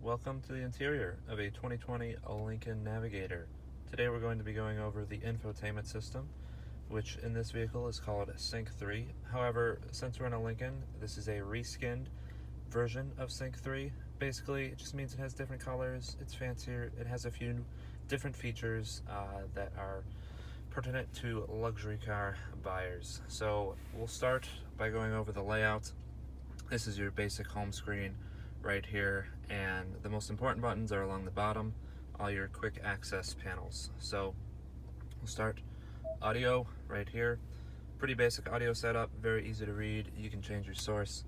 welcome to the interior of a 2020 Lincoln Navigator. Today we're going to be going over the infotainment system, which in this vehicle is called Sync 3. However, since we're in a Lincoln, this is a reskinned version of Sync 3. Basically, it just means it has different colors, it's fancier, it has a few different features that are pertinent to luxury car buyers. So we'll start by going over the layout. This is your basic home screen right here, and the most important buttons are along the bottom, all your quick access panels. So we'll start audio right here. Pretty basic audio setup, very easy to read. You can change your source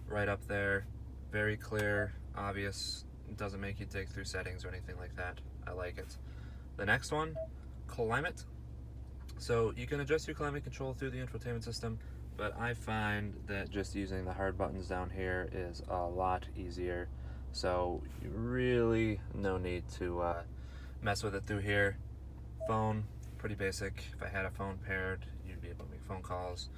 right up there. Very clear, obvious. It doesn't make you dig through settings or anything like that. I like it. The next one, climate. So you can adjust your climate control through the infotainment system, but I find that just using the hard buttons down here is a lot easier. So you really no need to mess with it through here. Phone, pretty basic. If I had a phone paired, you'd be able to make phone calls,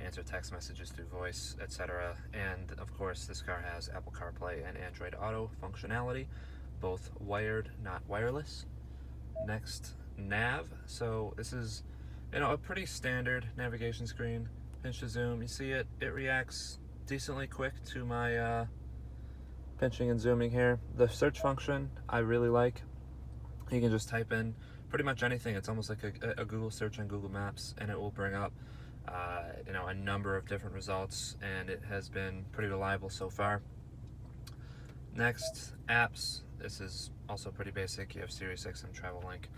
answer text messages through voice, etc. And of course, this car has Apple CarPlay and Android Auto functionality, both wired, not wireless. Next, nav. So this is, a pretty standard navigation screen. Pinch to zoom, you see it reacts decently quick to my pinching and zooming here. The search function I really like. You can just type in pretty much anything. It's almost like a Google search on Google Maps, and it will bring up a number of different results, and it has been pretty reliable so far. Next, apps. This is also pretty basic. You have SiriusXM Travel Link.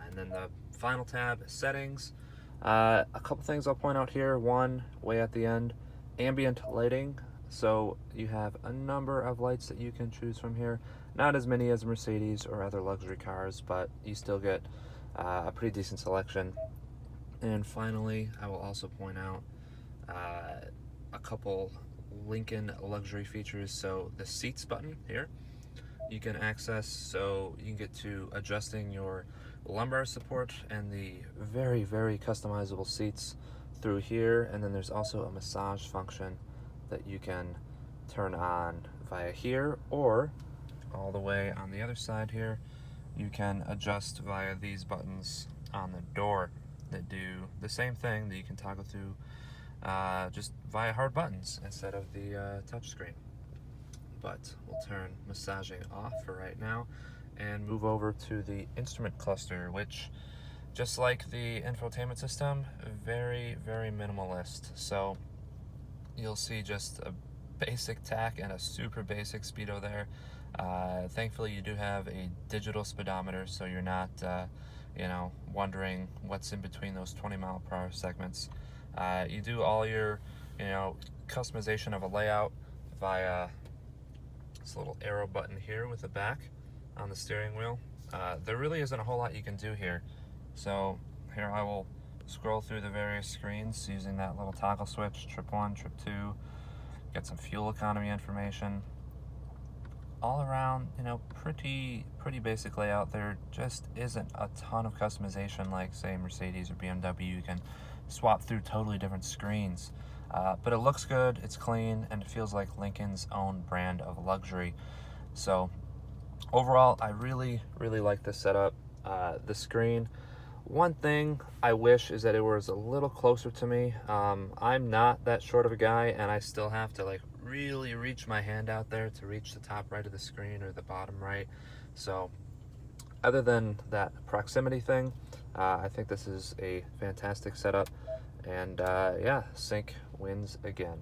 And then the final tab, settings. A couple things I'll point out here. One, way at the end, ambient lighting. So you have a number of lights that you can choose from here. Not as many as Mercedes or other luxury cars, but you still get a pretty decent selection. And finally, I will also point out a couple Lincoln luxury features. So the seats button here, you can access, so you can get to adjusting your lumbar support and the very, very customizable seats through here. And then there's also a massage function that you can turn on via here, or all the way on the other side here, you can adjust via these buttons on the door that do the same thing, that you can toggle through just via hard buttons instead of the touch screen. But we'll turn massaging off for right now and move over to the instrument cluster, which, just like the infotainment system, very, very minimalist. So you'll see just a basic tach and a super basic speedo there. Thankfully, you do have a digital speedometer, so you're not wondering what's in between those 20-mile-per-hour segments. You do all your customization of a layout via this little arrow button here with the back on the steering wheel. There really isn't a whole lot you can do here. So here I will scroll through the various screens using that little toggle switch, trip 1, trip 2, get some fuel economy information. All around, pretty basic layout. There just isn't a ton of customization like, say, Mercedes or BMW. You can swap through totally different screens. But it looks good, it's clean, and it feels like Lincoln's own brand of luxury. So overall, I really, really like this setup. The screen, one thing I wish is that it was a little closer to me. I'm not that short of a guy, and I still have to really reach my hand out there to reach the top right of the screen or the bottom right. So other than that proximity thing, I think this is a fantastic setup. And yeah, Sync wins again.